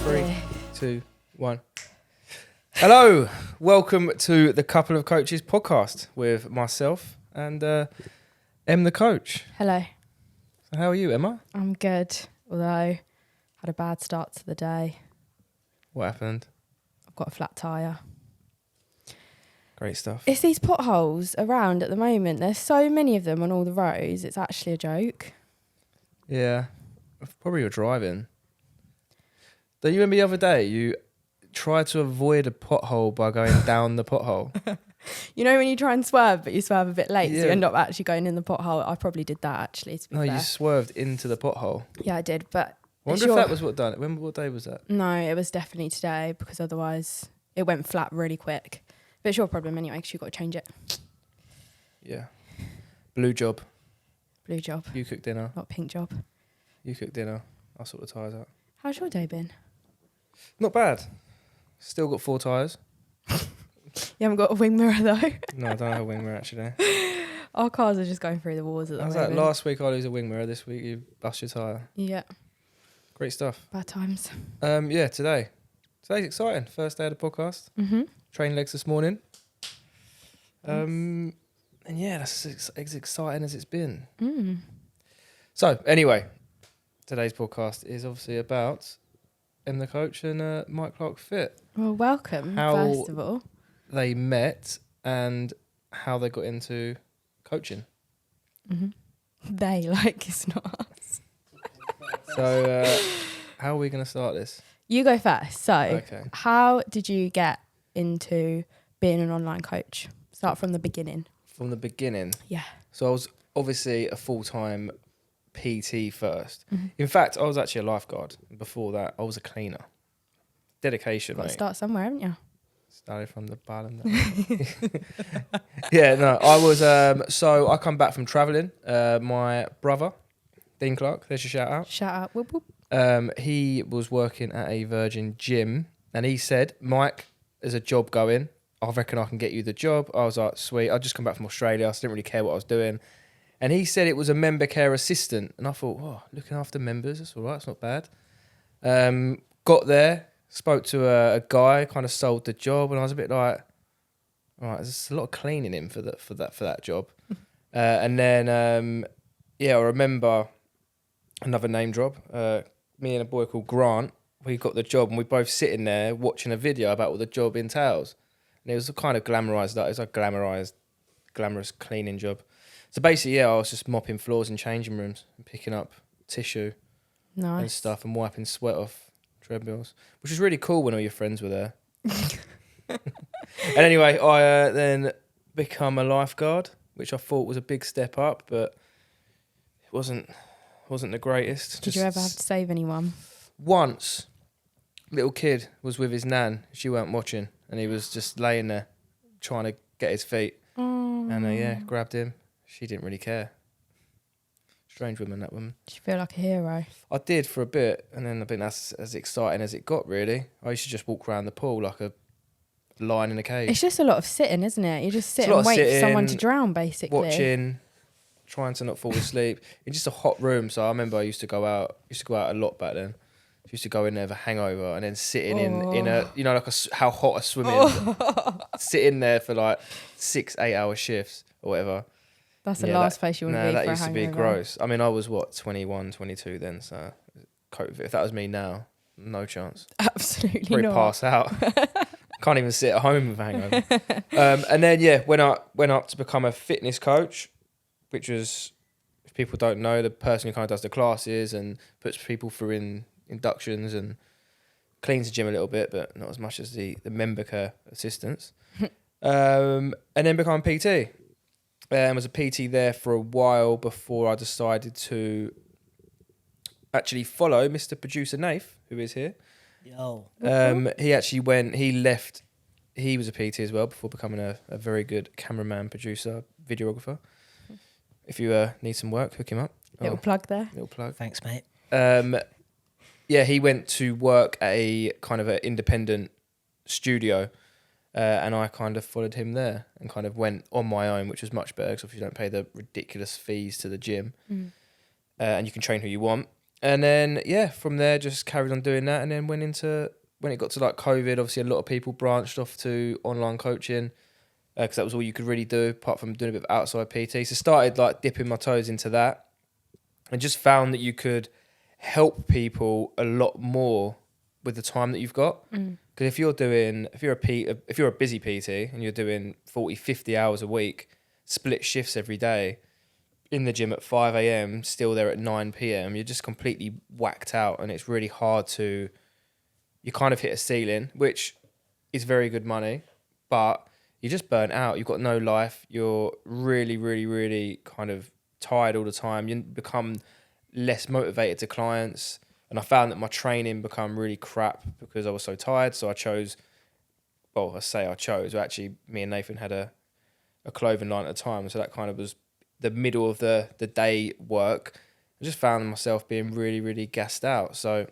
3, 2, 1. Hello, welcome to the Couple of Coaches podcast with myself and Em the coach. Hello. So how are you, Emma? I'm good, although had a bad start to the day. What happened? I've got a flat tyre. Great stuff. It's these potholes around at the moment. There's so many of them on all the roads. It's actually a joke. Yeah, probably you're driving. Don't you remember the other day you tried to avoid a pothole by going down the pothole? You know when you try and swerve, but you swerve a bit late, Yeah. so you end up actually going in the pothole. I probably did that, actually, to be fair. You swerved into the pothole. Yeah, I did, but... I wonder if that was what done it. What day was that? No, it was definitely today, because otherwise it went flat really quick. But it's your problem anyway, because you've got to change it. Yeah. Blue job. Blue job. You cook dinner. Not pink job. You cook dinner. I'll sort the tyres out. How's your day been? Not bad. Still got 4 tyres. You haven't got a wing mirror, though? No, I don't have a wing mirror, actually. Our cars are just going through the walls at the I was moment. like, last week I lose a wing mirror. This week you bust your tyre. Yeah, Great stuff. bad times. Yeah, today's exciting. First day of the podcast. Mm-hmm. Train legs this morning. And yeah, that's as exciting as it's been. Mm. So anyway, today's podcast is obviously about Em the coach and Mike Clark Fit. Well, welcome, How- first of all. They met and how they got into coaching. Mm-hmm. They, like, it's not us. So how are we going to start this? You go first. So, Okay. how did you get into being an online coach? Start from the beginning. From the beginning. Yeah. So I was obviously a full-time PT first. Mm-hmm. In fact, I was actually a lifeguard. Before that, I was a cleaner. Dedication, Got to mate. start somewhere, haven't you? Started from the bottom. Yeah, no, I was. So I come back from travelling. My brother, Dean Clark, there's your shout out. Shout out. Whoop, whoop. He was working at a Virgin gym, and he said, "Mike, there's a job going. I reckon I can get you the job." I was like, "Sweet." I'd just come back from Australia, so I didn't really care what I was doing. And he said it was a member care assistant, and I thought, "Oh, looking after members, that's all right. It's not bad." Got there, spoke to a guy, kind of sold the job, and I was a bit like, "All right, there's a lot of cleaning in for that job." And then, I remember another name drop. Me and a boy called Grant, we got the job, and we both sitting there watching a video about what the job entails. And it was a kind of glamorised, it was a glamorous cleaning job. So basically, I was just mopping floors in changing rooms and picking up tissue and Nice. stuff and wiping sweat off treadmills, which was really cool when all your friends were there. And anyway, I then become a lifeguard, which I thought was a big step up, but it wasn't the greatest. Did you ever have to save anyone? Once, little kid was with his nan. She weren't watching, and he was just laying there trying to get his feet. Oh. And grabbed him. She didn't really care. Strange woman, that woman. Did you feel like a hero? I did for a bit, and then I think that's as exciting as it got, really. I used to just walk around the pool like a lion in a cage. It's just a lot of sitting, isn't it? You just sit It's a lot and of wait for someone to sitting, drown, basically. Watching, trying to not fall asleep. It's just a hot room, so I remember I used to go out a lot back then. I used to go in there with a hangover and then sitting in a, like how hot a swimming is. Sitting there for like 6-8 hour shifts or whatever. That's the last place you want to be for a that used to be hangover. gross. I mean, I was 21, 22 then, so cope with it. If that was me now, no chance. Absolutely Probably not. pass out. Can't even sit at home with a hangover. And then went up to become a fitness coach, which was, if people don't know, the person who kind of does the classes and puts people through inductions and cleans the gym a little bit, but not as much as the member care assistants. And then become PT. Was a PT there for a while before I decided to actually follow Mr. Producer Nath, who is here. Yo. He left. He was a PT as well before becoming a very good cameraman, producer, videographer. If you need some work, hook him up. Little plug there. Little plug. Thanks, mate. He went to work at a kind of an independent studio, and I kind of followed him there and kind of went on my own, which was much better because you don't pay the ridiculous fees to the gym, and you can train who you want. And then, yeah, from there, just carried on doing that. And then when it got to like COVID, obviously a lot of people branched off to online coaching because that was all you could really do apart from doing a bit of outside PT. So started like dipping my toes into that and just found that you could help people a lot more with the time that you've got. Because if you're a busy PT and you're doing 40, 50 hours a week, split shifts every day, in the gym at 5 a.m, still there at 9 p.m, you're just completely whacked out, and it's really hard to. You kind of hit a ceiling, which is very good money, but you're just burnt out. You've got no life. You're really, really, really kind of tired all the time. You become less motivated to clients, and I found that my training become really crap because I was so tired. So I chose. Well, I chose. But actually, me and Nathan had a clothing line at the time, so that kind of was the middle of the day work. I just found myself being really, really gassed out. So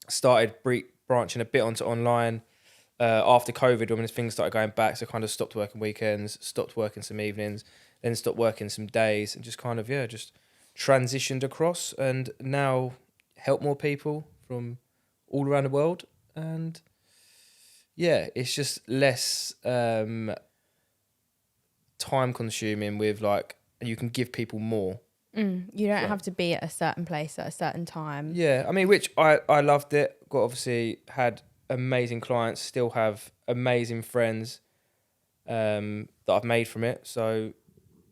started branching a bit onto online after COVID when things started going back. So kind of stopped working weekends, stopped working some evenings, then stopped working some days, and just kind of, just transitioned across and now help more people from all around the world. And yeah, it's just less time consuming with like, and you can give people more. You don't have to be at a certain place at a certain time. Yeah, I mean, which I loved it. Got obviously had amazing clients, still have amazing friends that I've made from it. So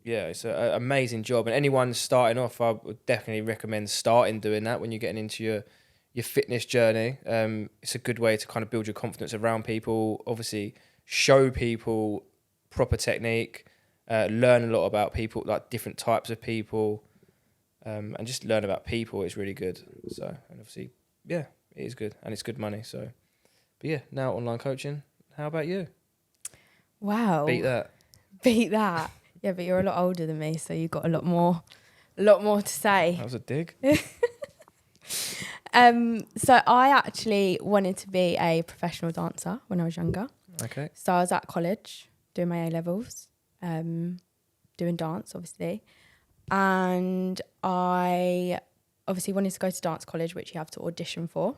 yeah, it's an amazing job. And anyone starting off, I would definitely recommend starting doing that when you're getting into your fitness journey. It's a good way to kind of build your confidence around people. Obviously, show people proper technique, learn a lot about people, like different types of people. And just learn about people is really good. So, and obviously, yeah, it is good. And it's good money. So, but yeah, now online coaching. How about you? Wow. Beat that. Beat that. Yeah, but you're a lot older than me, so you've got a lot more to say. That was a dig. So I actually wanted to be a professional dancer when I was younger. Okay. So I was at college doing my A-levels, doing dance, obviously. And I obviously wanted to go to dance college, which you have to audition for.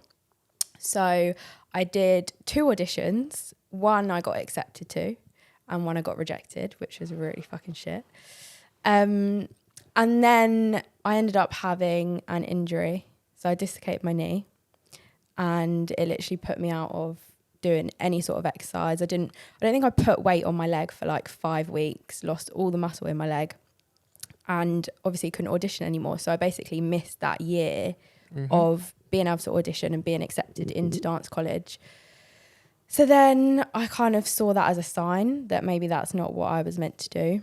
So I did 2 auditions. One I got accepted to, and one I got rejected, which was really fucking shit. And then I ended up having an injury. So I dislocated my knee, and it literally put me out of doing any sort of exercise. I don't think I put weight on my leg for like 5 weeks, lost all the muscle in my leg, and obviously couldn't audition anymore. So I basically missed that year of being able to audition and being accepted into dance college. So then I kind of saw that as a sign that maybe that's not what I was meant to do.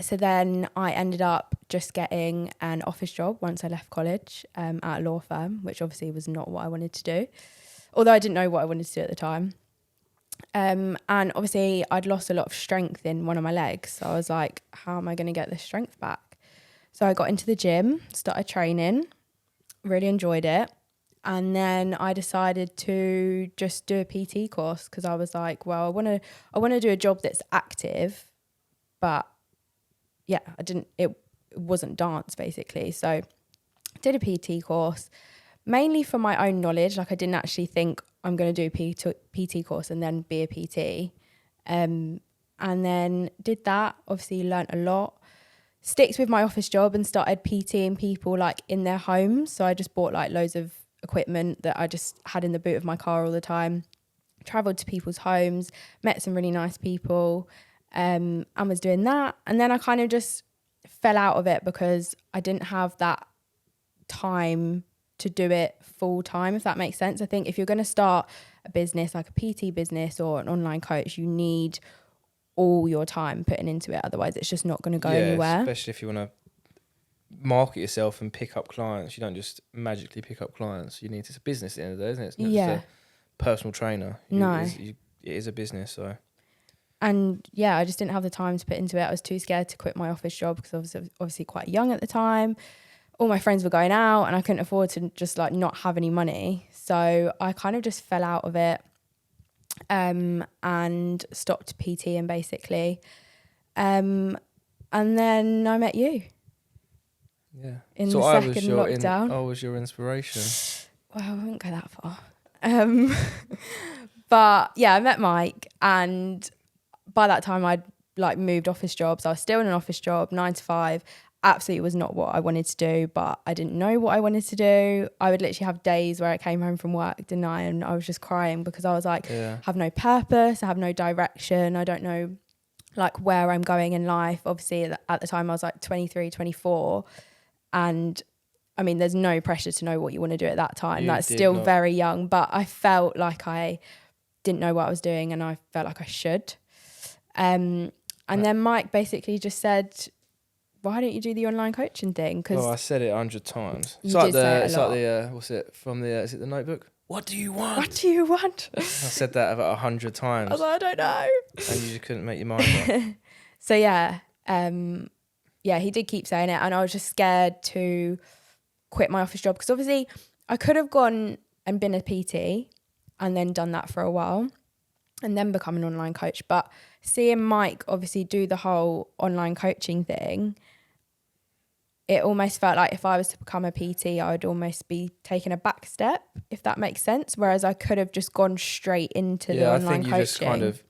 So then I ended up just getting an office job once I left college at a law firm, which obviously was not what I wanted to do, although I didn't know what I wanted to do at the time. And obviously I'd lost a lot of strength in one of my legs. So I was like, how am I going to get this strength back? So I got into the gym, started training, really enjoyed it. And then I decided to just do a PT course because I was like, well, I want to do a job that's active, but yeah, it wasn't dance basically. So did a PT course mainly for my own knowledge. Like I didn't actually think I'm going to do a PT course and then be a PT. And then did that, obviously learnt a lot. Sticked with my office job and started PTing people like in their homes. So I just bought like loads of equipment that I just had in the boot of my car all the time. Travelled to people's homes, met some really nice people, and was doing that. And then I kind of just fell out of it because I didn't have that time to do it full time, if that makes sense. I think if you're going to start a business like a PT business or an online coach, you need all your time putting into it. Otherwise, it's just not going to go anywhere. Especially if you want to market yourself and pick up clients. You don't just magically pick up clients. It's a business at the end of the day, isn't it? It's not just a personal trainer. It is a business, so. And yeah, I just didn't have the time to put into it. I was too scared to quit my office job because I was obviously quite young at the time. All my friends were going out and I couldn't afford to just like not have any money. So I kind of just fell out of it and stopped PTing basically. And then I met you. Yeah. in So the I was second your lockdown. I was your inspiration. Well, I wouldn't go that far. But yeah, I met Mike, and by that time I'd like moved office jobs. I was still in an office job, 9 to 5. Absolutely was not what I wanted to do, but I didn't know what I wanted to do. I would literally have days where I came home from work, didn't I? And I was just crying because I was like, Yeah. have no purpose, I have no direction, I don't know like where I'm going in life. Obviously at the time I was like 23, 24, and I mean, there's no pressure to know what you want to do at that time. That's still very young, but I felt like I didn't know what I was doing, and I felt like I should. And then Mike basically just said, why don't you do the online coaching thing? Well, I said it 100 times. You did say it a lot. Like the, what's it, from the, is it the Notebook? What do you want? What do you want? I said that about 100 times. I was like, I don't know. And you just couldn't make your mind up. So yeah, he did keep saying it, and I was just scared to quit my office job because obviously I could have gone and been a PT and then done that for a while and then become an online coach. But seeing Mike obviously do the whole online coaching thing, it almost felt like if I was to become a PT, I would almost be taking a back step, if that makes sense. Whereas I could have just gone straight into the online coaching. Just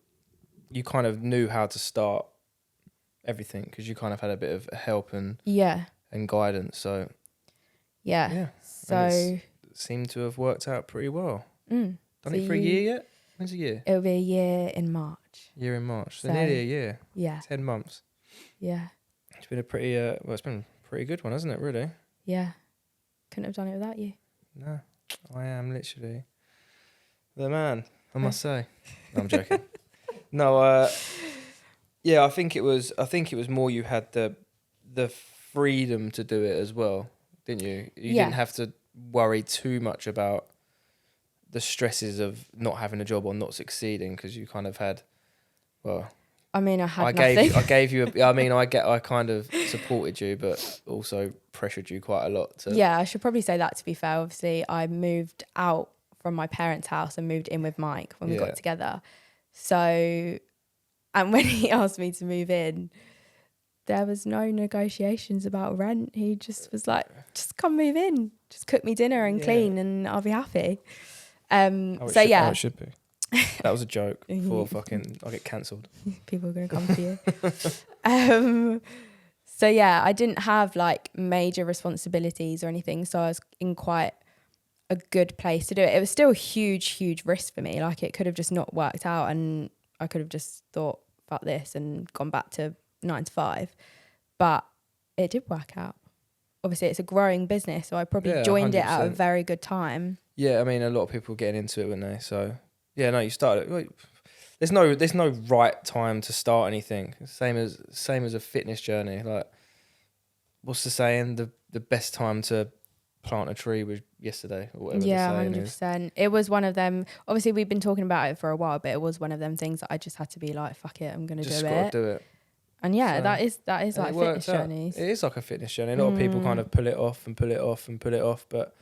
you kind of knew how to start everything because you kind of had a bit of help and guidance. So so it seemed to have worked out pretty well. Done it for a year yet? When's a year? It'll be a year in March. Year in March. So nearly a year. Yeah. 10 months. Yeah. It's been a pretty it's been a pretty good one, hasn't it, really? Yeah. Couldn't have done it without you. No. I am literally the man, I must say. No, I'm joking. No, I think it was more you had the freedom to do it as well, didn't you? You didn't have to worry too much about the stresses of not having a job or not succeeding because you kind of had, well, I mean, I had nothing. I gave you I kind of supported you, but also pressured you quite a lot to. Yeah, I should probably say that, to be fair. Obviously, I moved out from my parents' house and moved in with Mike when we got together. So, and when he asked me to move in, there was no negotiations about rent. He just was like, just come move in. Just cook me dinner and clean and I'll be happy. It should be. That was a joke for fucking, I'll get cancelled. People are going to come for you. So yeah, I didn't have like major responsibilities or anything. So I was in quite a good place to do it. It was still a huge, huge risk for me. Like it could have just not worked out and I could have just thought, fuck this and gone back to 9 to 5. But it did work out. Obviously it's a growing business. So I probably joined 100%. It at a very good time. Yeah, I mean, a lot of people getting into it, weren't they? So yeah, no, you started. There's no right time to start anything. Same as a fitness journey. Like, what's the saying? The best time to plant a tree was yesterday, or whatever. Yeah, the saying 100%. It was one of them. Obviously, we've been talking about it for a while, but it was one of them things that I just had to be like, fuck it, I'm gonna do it. Just gotta do it. And yeah, so, that is like fitness journeys. It is like a fitness journey. A lot of people kind of pull it off, but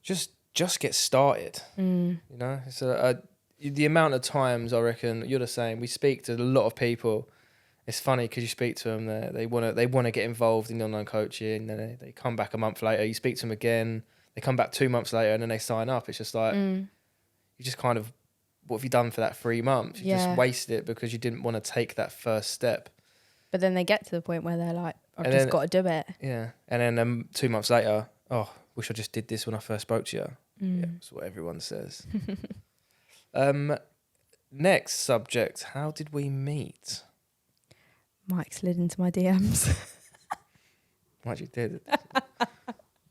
just get started. You know, so the amount of times I reckon you're the same. We speak to a lot of people. It's funny because you speak to them, they want to get involved in online coaching, and they come back a month later. You speak to them again, they come back 2 months later, and then they sign up. It's just like you just kind of, what have you done for that 3 months? You just wasted it because you didn't want to take that first step. But then they get to the point where they're like, I've just got to do it. Yeah, and then 2 months later, oh, wish I just did this when I first spoke to you. Yeah, that's what everyone says. Next subject, how did we meet? Mike slid into my DMs. Mike, you did.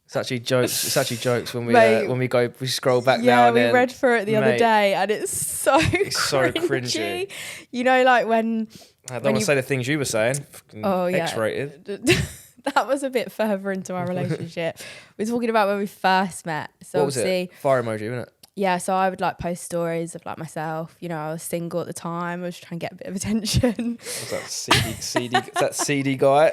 It's actually jokes when we scroll back now. And we read through it the other day, and it's so cringy. You know, like when I don't want to say the things you were saying. X-rated. That was a bit further into our relationship. We're talking about when we first met. So what was it? Fire emoji, wasn't it? Yeah, so I would like post stories of like myself. You know, I was single at the time. I was trying to get a bit of attention. Was that CD guy?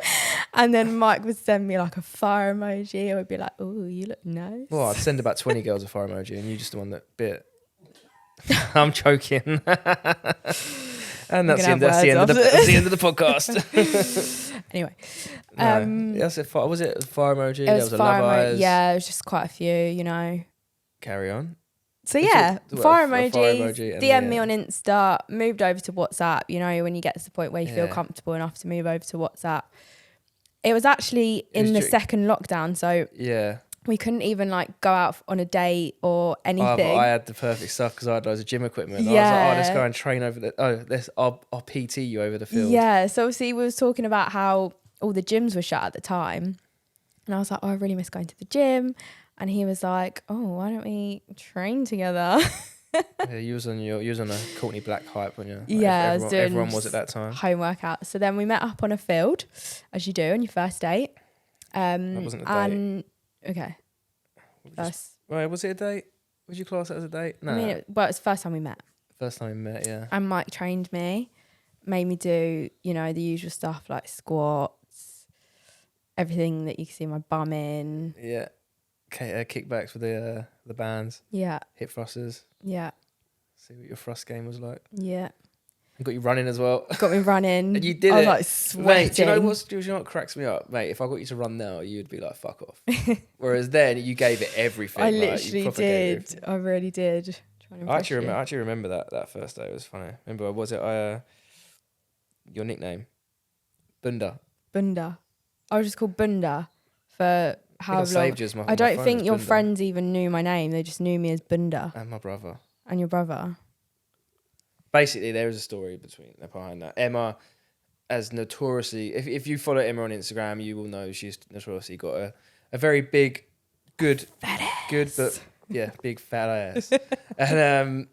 And then Mike would send me like a fire emoji. I would be like, "Oh, you look nice." Well, I'd send about 20 girls a fire emoji, and you just the one that bit. I'm joking. And that's the end of the podcast. Anyway, No. That's it. Was it a fire emoji? it was there was fire a love emoji. eyes. Yeah, it was just quite a few, you know. Carry on. So Is yeah, it- what, fire a fire emojis, emoji and DM the, me on Insta, moved over to WhatsApp, you know, when you get to the point where you feel Yeah. comfortable enough to move over to WhatsApp. It was actually in the second lockdown, so Yeah. we couldn't even like go out on a date or Oh, anything. but I had the perfect stuff because I had loads of gym equipment. I was Yeah. like, let's go and train over the. I'll PT you over the field. Yeah, so obviously we was talking about how all the gyms were shut at the time. And I was like, I really miss going to the gym. And he was like, oh, why don't we train together? Yeah, you was on a Courtney Black hype, weren't you? Like Yeah, I was doing everyone was at that time. home workout. So then we met up on a field, as you do on your first date. That wasn't a date. And okay, Right, was it a date? Would you class that as a date? No. I mean, well, it's the first time we met. First time we met, yeah. And Mike trained me, made me do, you know, the usual stuff like squats, everything that you can see my bum in. Yeah. Okay, kickbacks with the bands. Yeah. Hip thrusters. Yeah. See what your thrust game was like. Yeah. I got you running as well. Got me running. And you did I it. was like sweating. Mate, do you know what cracks me up? Mate, if I got you to run now, you'd be like, fuck off. Whereas then, you gave it everything. I like, literally you proper gave did. everything. I really did. I actually remember that first day. It was funny. Remember, was it your nickname? Bunda. Bunda. I was just called Bunda for how long. Saved you as my I don't phone think as your Bunda. friends even knew my name. They just knew me as Bunda. And my brother. And your brother. Basically, there is a story behind that. Emma has notoriously, if you follow Emma on Instagram, you will know she's notoriously got a very big, good, but yeah, big fat ass. And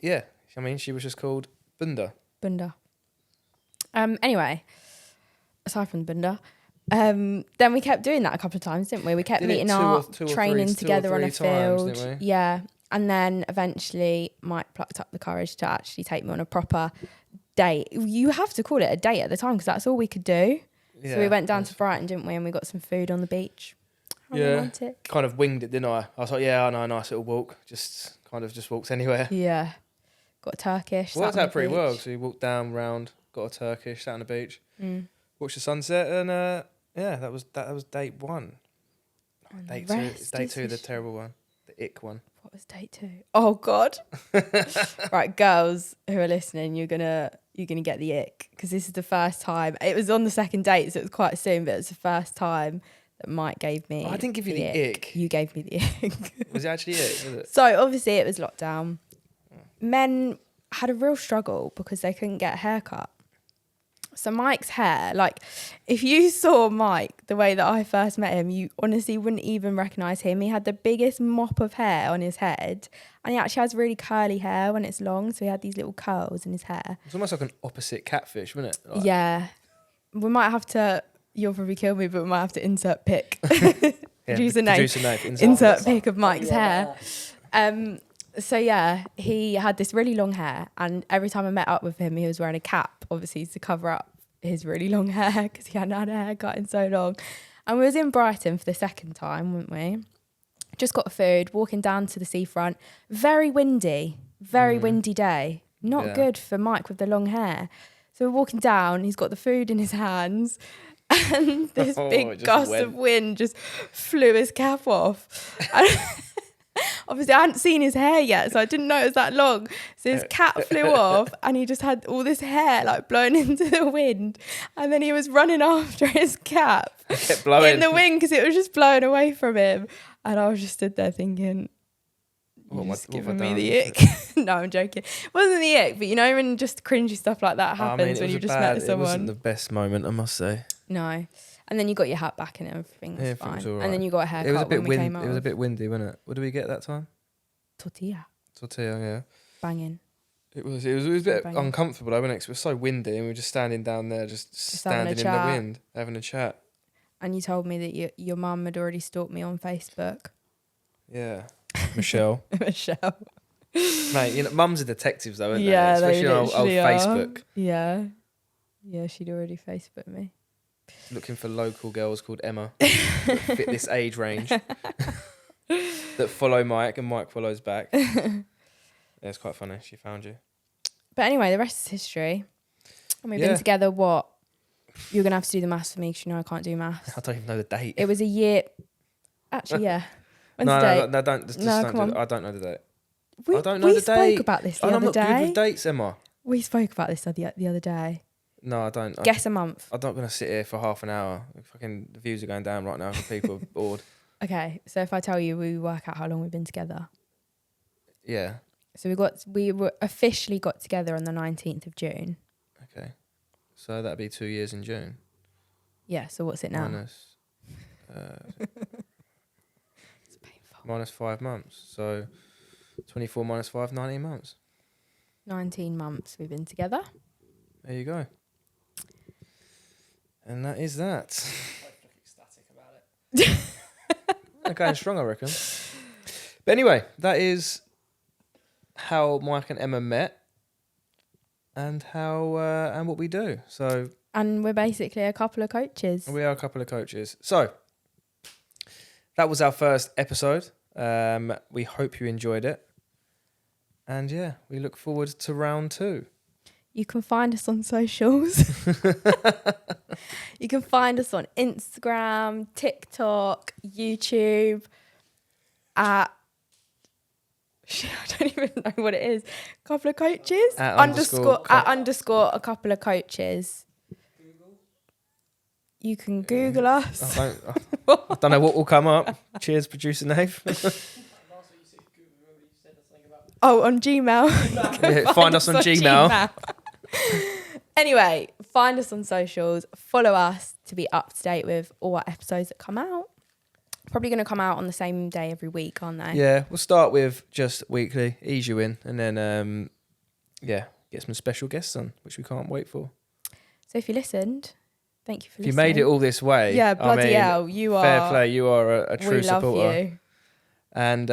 yeah, I mean, she was just called Bunda. Bunda. Anyway, aside from Bunda, then we kept doing that a couple of times, didn't we? We kept meeting up, training together on a field. Times, yeah. And then eventually Mike plucked up the courage to actually take me on a proper date. You have to call it a date at the time because that's all we could do. Yeah, so we went down to Brighton, didn't we? And we got some food on the beach. How romantic. Kind of winged it, didn't I? I was like, yeah, I know, a nice little walk. Just walked anywhere. Yeah. Got a Turkish. Worked out pretty well. So we walked down, round, got a Turkish, sat on the beach, watched the sunset, and yeah, that was date one. Date two, the terrible one, the ick one. What was date 2? Oh God! Right, girls who are listening, you're gonna get the ick because this is the first time. It was on the second date, so it was quite soon, but it's the first time that Mike gave me. I didn't give you the ick. You gave me the ick. Was it actually ick? Was it? So obviously it was lockdown. Men had a real struggle because they couldn't get a haircut. So Mike's hair, like if you saw Mike the way that I first met him, you honestly wouldn't even recognise him. He had the biggest mop of hair on his head and he actually has really curly hair when it's long. So he had these little curls in his hair. It's almost like an opposite catfish, wasn't it? Like, yeah. We might have to, you'll probably kill me, but we might have to insert pic. Producer note. Insert pic of Mike's hair. So yeah, he had this really long hair and every time I met up with him, he was wearing a cap, obviously to cover up his really long hair because he hadn't had a haircut in so long. And we was in Brighton for the second time, weren't we? Just got food, walking down to the seafront. Very windy day. Not good for Mike with the long hair. So we're walking down, he's got the food in his hands and this big gust of wind just flew his cap off. Obviously, I hadn't seen his hair yet, so I didn't know it was that long. So his cap flew off and he just had all this hair like blown into the wind. And then he was running after his cap kept blowing in the wind because it was just blowing away from him. And I was just stood there thinking, giving me the ick. No, I'm joking. It wasn't the ick, but you know when just cringy stuff like that happens when you just met someone. It wasn't the best moment, I must say. No. And then you got your hat back and everything was fine. All right. And then you got a haircut when we came out. It was a bit windy, wasn't it? What did we get that time? Tortilla, yeah. banging. It was a bit uncomfortable, though, wasn't it? 'Cause it was so windy and we were just standing down there, just standing in the wind, having a chat. And you told me that your mum had already stalked me on Facebook. Yeah. Michelle. Michelle. Mate, you know, mums are detectives, though, aren't they? Yeah, especially they on old literally are. Facebook. Yeah. Yeah, she'd already Facebooked me. Looking for local girls called Emma that fit this age range. That follow Mike and Mike follows back. Yeah, it's quite funny. She found you. But anyway, the rest is history. And we've been together, what? You're going to have to do the maths for me because you know I can't do maths. I don't even know the date. It was a year. Actually, yeah. When's no, the date? no, don't. Just No, don't come do on. I don't know the date. We, I don't know we the spoke date. about this the I'm other not good day. with dates, Emma. We spoke about this the other day. No, I don't. Guess a month. I'm not going to sit here for half an hour. Fucking the views are going down right now because people are bored. Okay, so if I tell you, we work out how long we've been together. Yeah. So we were officially got together on the 19th of June. Okay. So that'd be 2 years in June. Yeah. So what's it now? Minus, It's painful. minus 5 months. So 24 minus 5, 19 months. 19 months we've been together. There you go. And that is that. Ecstatic about it. Going strong, I reckon. But anyway, that is how Mike and Emma met, and how and what we do. So, And we're basically a couple of coaches. we are a couple of coaches. So that was our first episode. We hope you enjoyed it, and yeah, we look forward to round 2. You can find us on socials. You can find us on Instagram, TikTok, YouTube, at I don't even know what it is. Couple of coaches. _, Underscore a couple of coaches. You can Google us. I don't know what will come up. Cheers, producer Nave. Last week you said Google, you said something about. Oh, on Gmail. Yeah, find us on Gmail. Anyway, find us on socials. Follow us to be up to date with all our episodes that come out. Probably going to come out on the same day every week, aren't they? Yeah, we'll start with just weekly, ease you in, and then get some special guests on, which we can't wait for. So if you listened, thank you for If you listening. made it all this way, Yeah, bloody I mean, hell, you are. fair play. You are a true we love supporter. you. And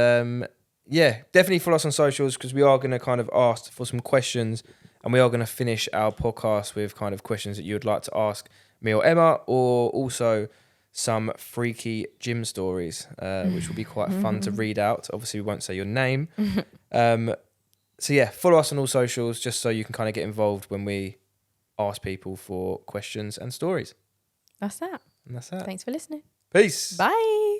definitely follow us on socials because we are going to kind of ask for some questions, and we are going to finish our podcast with kind of questions that you would like to ask me or Emma, or also some freaky gym stories, which will be quite fun to read out. Obviously, we won't say your name. So yeah, follow us on all socials just so you can kind of get involved when we ask people for questions and stories. That's that. And that's that. Thanks for listening. Peace. Bye.